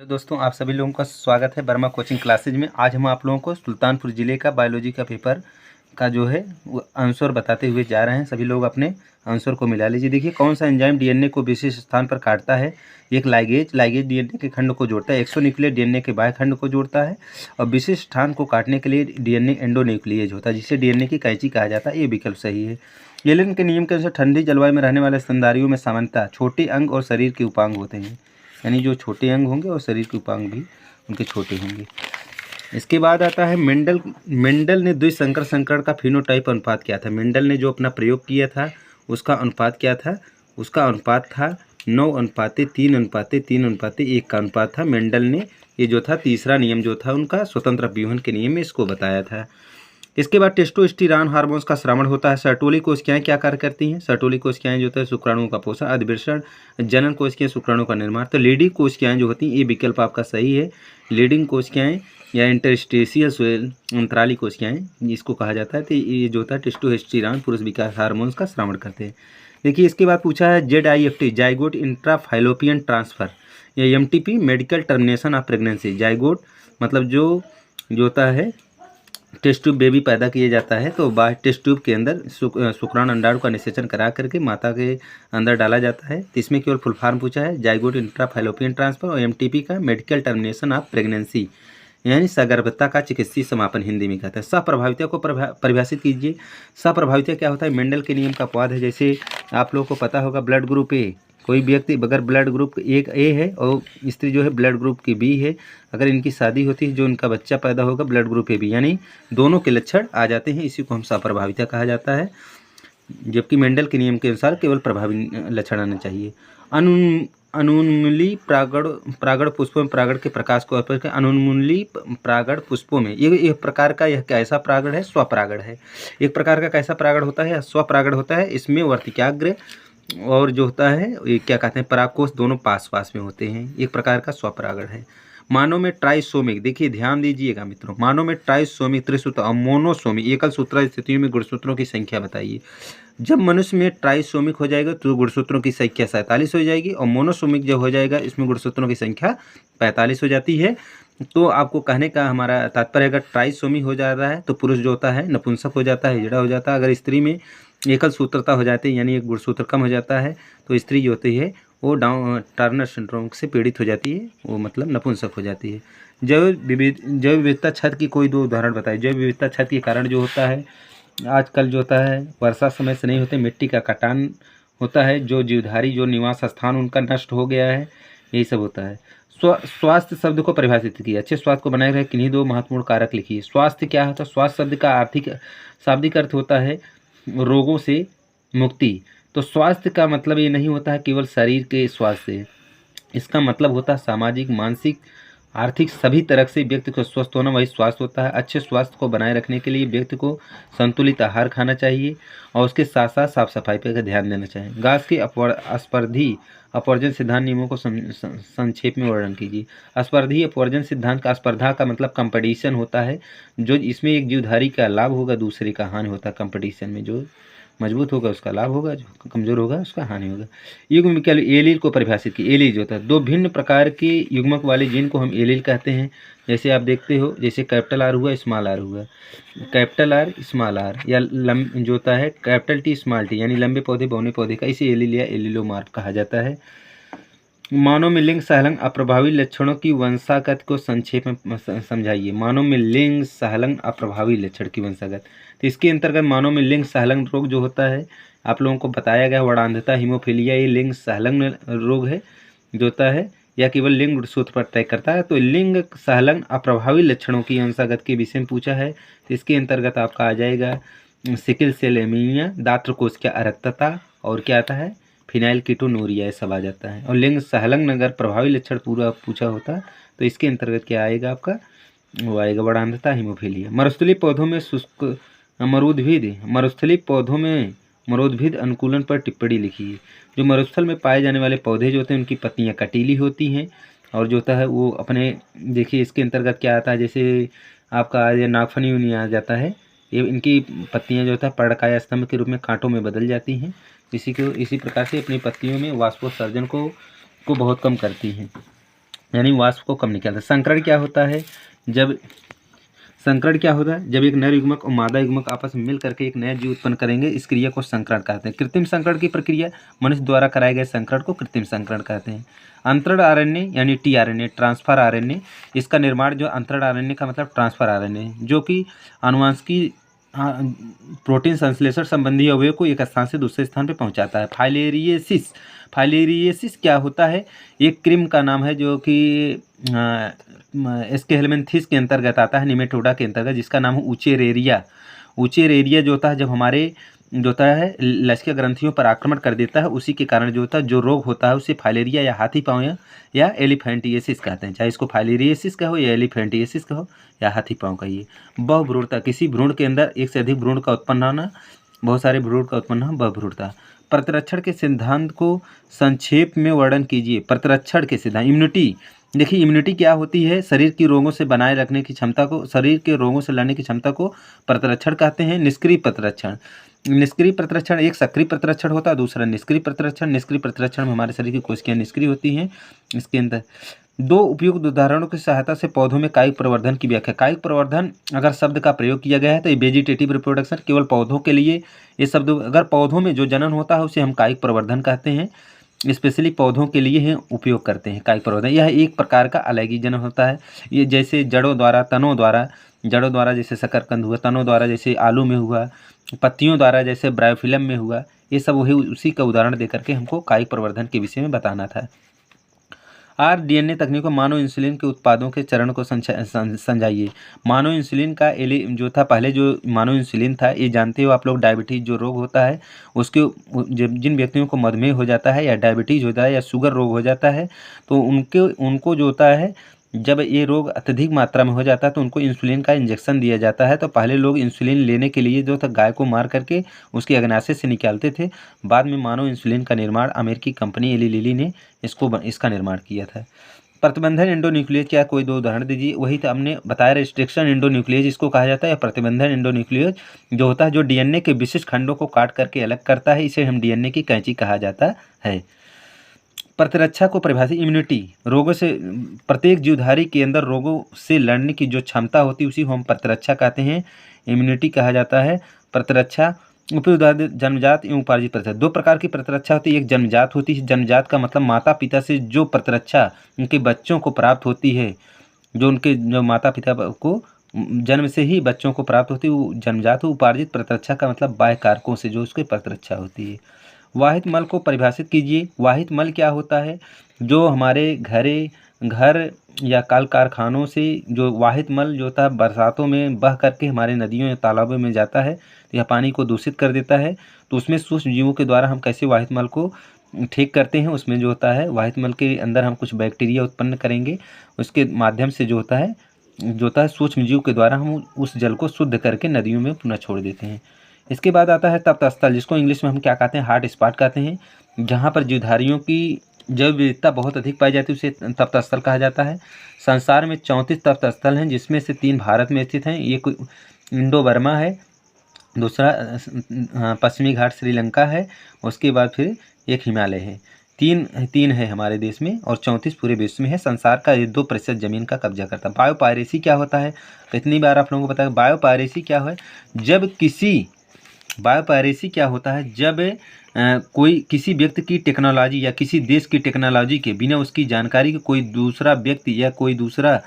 Hello दोस्तों, आप सभी लोगों का स्वागत है वर्मा कोचिंग क्लासेज में। आज हम आप लोगों को सुल्तानपुर ज़िले का बायोलॉजी का पेपर का जो है वो आंसर बताते हुए जा रहे हैं। सभी लोग अपने आंसर को मिला लीजिए। देखिए, कौन सा एंजाइम डीएनए को विशेष स्थान पर काटता है। एक लाइगेज डीएनए के खंड को जोड़ता है, एक्सोन्यूक्लियस डीएनए के बाह्य खंड को जोड़ता है और विशेष स्थान को काटने के लिए डीएनए एंडोन्यूक्लियेज होता है, जिसे डीएनए की कैंची कहा जाता है। ये विकल्प सही है। येलेन के नियम के अनुसार ठंडी जलवायु में रहने वाले स्तनधारियों में सामान्यतः छोटे अंग और शरीर के उपांग होते हैं, यानी जो छोटे अंग होंगे और शरीर के उपांग भी उनके छोटे होंगे। इसके बाद आता है मेंडल ने द्विसंकर संकरण का फिनोटाइप अनुपात क्या था। मेंडल ने जो अपना प्रयोग किया था उसका अनुपात क्या था। उसका अनुपात था 9:3:3:1 का अनुपात था। मेंडल ने ये जो था तीसरा नियम जो था उनका स्वतंत्र व्यूहन के नियम में इसको बताया था। इसके बाद टेस्टोस्टेरोन हार्मोन्स का स्रावण होता है। सर्टोली कोशिकाएं क्या कार्य करती हैं। सर्टोली कोशिकाएं जो है शुक्राणुओं का पोषण, अधिवेशन, जनन कोशिकाएं शुक्राणुओं का निर्माण। तो लीडिंग कोशिकाएं जो होती हैं, ये विकल्प आपका सही है। लीडिंग कोशिकाएं या इंटरस्टेशियल स्वेल अंतराली कोशिकाएं इसको कहा जाता है। तो ये जो होता है टेस्टोस्टेरोन पुरुष विकास हार्मोन्स का स्रावण करते हैं। देखिए, इसके बाद पूछा है ZIFT जाइगोट इंट्राफाइलोपियन ट्रांसफर या MTP medical termination of pregnancy. Zygote मतलब जो होता है टेस्ट ट्यूब बेबी पैदा किया जाता है, तो बाहर टेस्ट ट्यूब के अंदर शुक्राणु अंडाणु का निषेचन करा करके माता के अंदर डाला जाता है। तो इसमें केवल फुल फॉर्म पूछा है, जाइगोट इंट्राफाइलोपियन ट्रांसफर और MTP का मेडिकल टर्मिनेशन ऑफ प्रेगनेंसी, यानी सगर्भता का चिकित्सीय समापन हिंदी में कहते हैं। सप्रभाविता को परिभाषित कीजिए। सप्रभाविता क्या होता है। मेंडल के नियम का अपवाद है। जैसे आप लोगों को पता होगा ब्लड ग्रुप ए, कोई व्यक्ति अगर ब्लड ग्रुप एक ए है और स्त्री जो है ब्लड ग्रुप की बी है, अगर इनकी शादी होती है जो इनका बच्चा पैदा होगा ब्लड ग्रुप ए बी, यानी दोनों के लक्षण आ जाते हैं। इसी को हम सप्रभाविता कहा जाता है। जबकि मेंडल के नियम के अनुसार केवल प्रभावी लक्षण आना चाहिए। अनुन्मूली प्रागण पुष्पों में प्रागण के प्रकाश को अर्पित कर अनुन्मूली प्रागण पुष्पों में ये एक प्रकार का यह कैसा प्रागण है। स्वपरागण है। एक प्रकार का कैसा प्रागण होता है, स्वपरागण होता है। इसमें वर्तिकाग्र और जो होता है ये क्या कहते हैं परागकोश दोनों पास पास में होते हैं। एक प्रकार का स्वपरागण है। मानव में ट्राइसोमिक, देखिए ध्यान दीजिएगा मित्रों, मानव में ट्राइसोमिक त्रिसूत्र और मोनोसोमिक एकल सूत्र स्थितियों में गुणसूत्रों की संख्या बताइए। जब मनुष्य में ट्राइसोमिक हो जाएगा तो गुणसूत्रों की संख्या 47 हो जाएगी और मोनोसोमिक जब हो जाएगा इसमें गुणसूत्रों की संख्या 45 हो जाती है। तो आपको कहने का हमारा तात्पर्य, अगर ट्राइसोमी हो जा रहा है तो पुरुष जो होता है नपुंसक हो जाता है, हिजड़ा हो जाता है। अगर स्त्री में एकल सूत्रता हो जाती है यानी एक गुणसूत्र कम हो जाता है तो स्त्री जो होती है वो टर्नर सिंड्रोम से पीड़ित हो जाती है, वो मतलब नपुंसक हो जाती है। जैव विविधता छत की कोई दो उदाहरण बताइए। जैव विविधता छत के कारण जो होता है आजकल जो होता है वर्षा समय से नहीं होते, मिट्टी का कटान होता है, जो जीवधारी जो निवास स्थान उनका नष्ट हो गया है, यही सब होता है। स्वास्थ्य शब्द को परिभाषित किया। अच्छे स्वास्थ्य को बनाए रखे किन्हीं दो महत्वपूर्ण कारक लिखिए। स्वास्थ्य क्या होता है। स्वास्थ्य शब्द का शाब्दिक अर्थ होता है रोगों से मुक्ति। तो स्वास्थ्य का मतलब ये नहीं होता है केवल शरीर के स्वास्थ्य, इसका मतलब होता है सामाजिक, मानसिक, आर्थिक सभी तरह से व्यक्ति को स्वस्थ होना वही स्वास्थ्य होता है। अच्छे स्वास्थ्य को बनाए रखने के लिए व्यक्ति को संतुलित आहार खाना चाहिए और उसके साथ साथ साफ सफाई पर ध्यान देना चाहिए। गास के स्पर्धी अपवर्जन सिद्धांत नियमों को संक्षेप में वर्णन कीजिए। स्पर्धी अपवर्जन सिद्धांत का स्पर्धा का मतलब कंपटीशन होता है, जो इसमें एक जीवधारी का लाभ होगा दूसरे का हानि होता है। कंपटीशन में जो मजबूत होगा उसका लाभ होगा, जो कमजोर होगा उसका हानि होगा। युग्म एलील को परिभाषित की। एलील जो होता है दो भिन्न प्रकार के युग्मक वाले जीन को हम एलील कहते हैं। जैसे आप देखते हो, जैसे कैपिटल आर हुआ स्मॉल आर हुआ, कैपिटल आर स्मॉल आर या जो होता है कैपिटल टी स्मॉल टी, यानी लंबे पौधे बौने पौधे का, इसे एलील या एलीलोमार्फ कहा जाता है। मानव में लिंग सहलंग अप्रभावी लक्षणों की वंशागत को संक्षेप में समझाइए। मानव में लिंग सहलंग अप्रभावी लक्षण की वंशागत, तो इसके अंतर्गत मानव में लिंग सहलंग रोग जो होता है आप लोगों को बताया गया, वर्णांधता, हीमोफीलिया, ये लिंग सहलंग रोग है जो होता है या केवल लिंग गुणसूत्र पर तय करता है। तो लिंग सहलंग अप्रभावी लक्षणों की वंशागत के विषय में पूछा है, तो इसके अंतर्गत आपका आ जाएगा सिकल सेल एनीमिया, दात्र कोष की अरक्तता और क्या आता है फिनाइल कीटोनूरिया, ये सब आ जाता है। और लिंग सहलंग अगर प्रभावी लक्षण पूरा पूछा होता तो इसके अंतर्गत क्या आएगा आपका, वो आएगा वर्णांधता, हीमोफीलिया। मरुस्थलीय पौधों में शुष्क मरुस्थलीय पौधों में मरोद्भिद अनुकूलन पर टिप्पणी लिखिए। जो मरुस्थल में पाए जाने वाले पौधे जो होते हैं उनकी पत्तियां कटीली होती हैं और जो होता है वो अपने, देखिए इसके अंतर्गत क्या आता है, जैसे आपका नागफनी उनी आ जाता है, ये इनकी पत्तियां जो होता है पर्णकाय स्तंभ के रूप में कांटों में बदल जाती हैं। इसी प्रकार से अपनी पत्तियों में वाष्पोत्सर्जन को बहुत कम करती हैं। यानी वाष्प को कम निकालता है। संकरण क्या होता है? संकरण क्या होता है? जब एक नर युग्मक और मादा युग्मक आपस में मिल करके एक नया जीव उत्पन्न करेंगे, इस क्रिया को संकरण कहते हैं। कृत्रिम संकरण की प्रक्रिया, मनुष्य द्वारा कराए गए संकरण को कृत्रिम संकरण कहते हैं। अंतरण आरएनए यानी टीआरएनए, ट्रांसफर आरएनए, इसका निर्माण जो अंतरण आरएनए का मतलब ट्रांसफर आरएनए, जो कि आनुवंशिकी प्रोटीन संश्लेषण संबंधी अवयव को एक स्थान से दूसरे स्थान पर पहुंचाता है। फाइलेरियसिस क्या होता है? एक क्रीम का नाम है जो कि इसके हेलमिंथेस के अंतर्गत आता है, निमेटोडा के अंतर्गत, जिसका नाम है ऊचेरेरिया जो होता है, जब हमारे जो होता है लसिका ग्रंथियों पर आक्रमण कर देता है, उसी के कारण जो होता है जो रोग होता है उसे फाइलेरिया या हाथी पाँव या एलिफेंटिएसिस कहते हैं। चाहे इसको फाइलेरियसिस कहो या एलिफेंटिएसिस कहो या हाथी पाँव कहिए। बहुभ्रूणता, किसी भ्रूण के अंदर एक से अधिक भ्रूण का उत्पन्न होना, बहुत सारे भ्रूण का उत्पन्न होना बहुभ्रूणता। प्रतिरक्षण के सिद्धांत को संक्षेप में वर्णन कीजिए। प्रतिरक्षण के सिद्धांत, इम्यूनिटी। देखिए इम्यूनिटी क्या होती है? शरीर की रोगों से बनाए रखने की क्षमता को, शरीर के रोगों से लड़ने की क्षमता को प्रतिरक्षण कहते हैं। निष्क्रिय प्रतिरक्षण, एक सक्रिय प्रतिरक्षण होता है, दूसरा निष्क्रिय प्रतिरक्षण। निष्क्रिय प्रतिरक्षण में हमारे शरीर की कोशिकाएं निष्क्रिय होती हैं। इसके अंदर दो उपयुक्त उदाहरणों की सहायता से पौधों में कायिक प्रवर्धन की व्याख्या। कायिक प्रवर्धन अगर शब्द का प्रयोग किया गया है तो ये वेजिटेटिव रिप्रोडक्शन, केवल पौधों के लिए ये शब्द, अगर पौधों में जो जनन होता है उसे हम कायिक प्रवर्धन कहते हैं। स्पेशली पौधों के लिए ही उपयोग करते हैं कायिक प्रवर्धन। यह एक प्रकार का अलैंगिक जनन होता है। ये जैसे जड़ों द्वारा जैसे शकरकंद हुआ, तनों द्वारा जैसे आलू में हुआ, पत्तियों द्वारा जैसे ब्रायोफिलम में हुआ, ये सब वही उसी का उदाहरण देकर के हमको कायिक प्रवर्धन के विषय में बताना था। आरडीएनए तकनीक को मानव इंसुलिन के उत्पादों के चरण को समझाइए। मानव इंसुलिन का जो था, पहले जो मानव इंसुलिन था, ये जानते हो आप लोग, डायबिटीज़ जो रोग होता है उसके, जिन व्यक्तियों को मधुमेह हो जाता है या डायबिटीज़ होता है या शुगर रोग हो जाता है, तो उनको जो होता है, जब ये रोग अत्यधिक मात्रा में हो जाता है तो उनको इंसुलिन का इंजेक्शन दिया जाता है। तो पहले लोग इंसुलिन लेने के लिए जो था गाय को मार करके उसके अग्नाशय से निकालते थे। बाद में मानव इंसुलिन का निर्माण अमेरिकी कंपनी एली लिली ने इसका निर्माण किया था। प्रतिबंधन एंडोन्यूक्लियस, क्या कोई दो उदाहरण दीजिए। वही तो हमने बताया, रिस्ट्रिक्शन एंडोन्यूक्लियस इसको कहा जाता है, या प्रतिबंधन एंडोन्यूक्लियस जो होता है जो डीएनए के विशिष्ट खंडों को काट करके अलग करता है, इसे हम डीएनए की कैंची कहा जाता है। प्रतिरक्षा को परिभाषित, इम्यूनिटी, रोगों से, प्रत्येक जीवधारी के अंदर रोगों से लड़ने की जो क्षमता होती है उसी को हम प्रतिरक्षा कहते हैं, इम्यूनिटी कहा जाता है। प्रतिरक्षा जन्मजात एवं उपार्जित प्रतिरक्षा, दो प्रकार की प्रतिरक्षा होती है। एक जन्मजात होती है, जन्मजात का मतलब माता पिता से जो प्रतिरक्षा उनके बच्चों को प्राप्त होती है, जो माता पिता को जन्म से ही बच्चों को प्राप्त होती है, वो जन्मजात। उपार्जित प्रतिरक्षा का मतलब बाह्य कारकों से जो उसकी प्रतिरक्षा होती है। वाहित मल को परिभाषित कीजिए। वाहित मल क्या होता है? जो हमारे घर या कल कारखानों से जो वाहित मल जो होता है बरसातों में बह करके हमारे नदियों या तालाबों में जाता है, तो यह पानी को दूषित कर देता है। तो उसमें सूक्ष्म जीवों के द्वारा हम कैसे वाहित मल को ठीक करते हैं, उसमें जो होता है वाहित मल के अंदर हम कुछ बैक्टीरिया उत्पन्न करेंगे, उसके माध्यम से जो होता है सूक्ष्म जीव के द्वारा हम उस जल को शुद्ध करके नदियों में पुनः छोड़ देते हैं। इसके बाद आता है तप्त स्थल, जिसको इंग्लिश में हम क्या कहते हैं, हॉट स्पॉट कहते हैं। जहाँ पर जीवधारियों की जैव विविधता बहुत अधिक पाई जाती है उसे तप्त स्थल कहा जाता है। संसार में 34 तप्त स्थल हैं, जिसमें से 3 भारत में स्थित हैं। एक इंडो बर्मा है, दूसरा पश्चिमी घाट श्रीलंका है, उसके बाद फिर एक हिमालय है। तीन है हमारे देश में और 34 पूरे विश्व में है। संसार का 2% ज़मीन का कब्जा करता है। बायोपायरेसी क्या होता है? तो इतनी बार आप लोगों को पता है बायोपायरेसी क्या है। बायोपायरेसी क्या होता है? जब कोई किसी व्यक्ति की टेक्नोलॉजी या किसी देश की टेक्नोलॉजी के बिना उसकी जानकारी के कोई दूसरा व्यक्ति या कोई दूसरा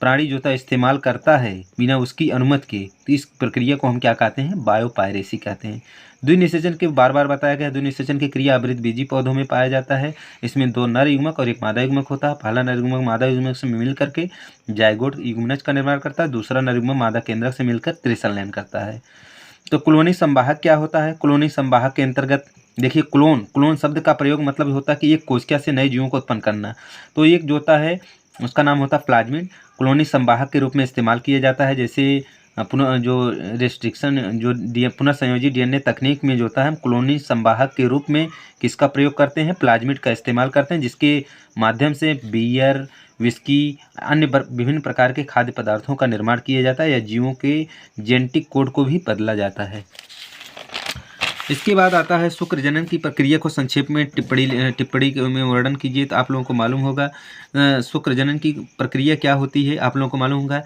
प्राणी जो था इस्तेमाल करता है बिना उसकी अनुमति के, तो इस प्रक्रिया को हम क्या कहते हैं? बायोपायरेसी कहते हैं। द्विनिषेचन के बार बार बताया गया, द्विनिषेचन की क्रिया आवृतबीजी पौधों में पाया जाता है। इसमें 2 नर युग्मक और एक मादा युग्मक होता है। पहला नर युग्मक मादा युग्मक से मिल करके जाइगोट युग्मनज का निर्माण करता है, दूसरा नर युग्मक मादा केंद्रक से मिलकर त्रिसंलयन करता है। तो कॉलोनी संवाहक क्या होता है? कॉलोनी संवाहक के अंतर्गत देखिए, क्लोन शब्द का प्रयोग मतलब होता है कि एक कोशिका से नए जीवों को उत्पन्न करना। तो एक जो होता है उसका नाम होता है प्लाज्मिड, कॉलोनी संवाहक के रूप में इस्तेमाल किया जाता है। जैसे पुनः जो रेस्ट्रिक्शन जो पुनः संयोजी डीएनए तकनीक में जो होता है हम कॉलोनी संवाहक के रूप में किसका प्रयोग करते हैं? प्लाज्मिड का इस्तेमाल करते हैं, जिसके माध्यम से बियर, विस्की, अन्य विभिन्न प्रकार के खाद्य पदार्थों का निर्माण किया जाता है या जीवों के जेनेटिक कोड को भी बदला जाता है। इसके बाद आता है शुक्र जनन की प्रक्रिया को संक्षेप में टिप्पणी में वर्णन कीजिए। तो आप लोगों को मालूम होगा शुक्र जनन की प्रक्रिया क्या होती है, आप लोगों को मालूम होगा।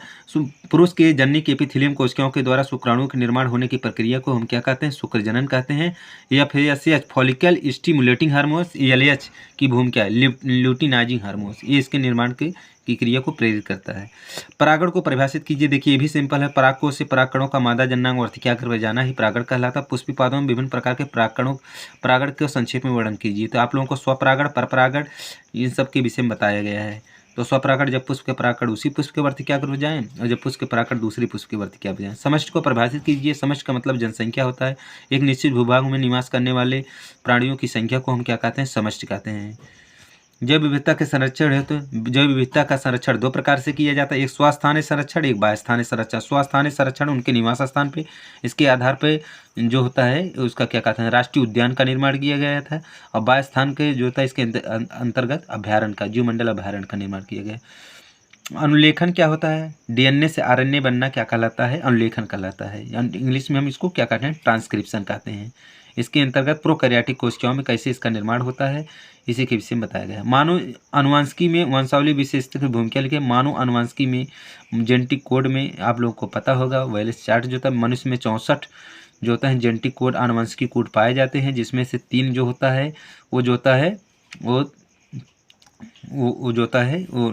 पुरुष के जननी के एपिथेलियम कोशिकाओं के द्वारा शुक्राणुओं के निर्माण होने की प्रक्रिया को हम क्या कहते हैं, शुक्र जनन कहते हैं। या फिर FSH follicle stimulating hormones, LH की भूमिका है ल्यूटिनाइजिंग हार्मोन्स, ये इसके निर्माण की क्रिया को प्रेरित करता है। परागण को परिभाषित कीजिए। देखिए ये भी सिंपल है। परागकोश से परागकणों का मादा जन्नांग और क्या कर जाना ही परागण कहलाता है। पुष्पी पादों में विभिन्न प्रकार के परागण को संक्षेप में वर्णन कीजिए। तो आप लोगों को स्वपरागण, परपरागण इन सब के विषय में बताया गया है। तो स्वपरागण जब पुष्प के परागकण उसी पुष्प के वर्ती क्या कर जाएं, और जब पुष्प के परागकण दूसरी पुष्प के वर्ती क्या हो जाएं। समष्टि को परिभाषित कीजिए। समष्टि का मतलब जनसंख्या होता है। एक निश्चित भूभाग में निवास करने वाले प्राणियों की संख्या को हम क्या कहते हैं, समष्टि कहते हैं। जैव विविधता के संरक्षण है तो जैव विविधता का संरक्षण दो प्रकार से किया जाता है, एक स्वस्थानीय संरक्षण, एक बाह्यस्थानीय संरक्षण। स्वस्थानीय संरक्षण उनके निवास स्थान पे, इसके आधार पे जो होता है उसका क्या कहते हैं, राष्ट्रीय उद्यान का निर्माण किया गया था। और बाह्य स्थान के जो होता है इसके अंतर्गत अभ्यारण्य का, जीवमंडल अभ्यारण्य का निर्माण किया गया। अनुलेखन क्या होता है, DNA से RNA बनना क्या कहलाता है, अनुलेखन कहलाता है। इंग्लिश में हम इसको क्या कहते हैं, ट्रांसक्रिप्शन कहते हैं। इसके अंतर्गत प्रोकैरियोटिक कोशिकाओं में कैसे इसका निर्माण होता है, इसी के विषय में बताया गया है। मानव अनुवांशिकी में वंशावली विशेषता की भूमिका लिखी है। मानव अनुवांशिकी में जेनेटिक कोड में आप लोगों को पता होगा वेलेस चार्ट जो होता है, मनुष्य में 64 जो होता है जेनेटिक कोड, अनुवांशिकी कोड पाए जाते हैं, जिसमें से 3 जो होता है वो जो होता है वो जो होता है वो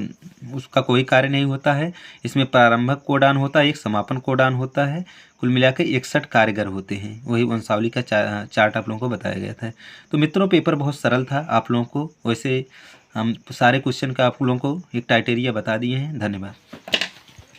उसका कोई कार्य नहीं होता है। इसमें प्रारंभक कोडान होता है, एक समापन कोडान होता है। कुल मिलाकर 61 कारगर होते हैं। वही वंशावली का चार्ट आप लोगों को बताया गया था। तो मित्रों पेपर बहुत सरल था आप लोगों को। वैसे हम सारे क्वेश्चन का आप लोगों को एक क्राइटेरिया बता दिए हैं। धन्यवाद।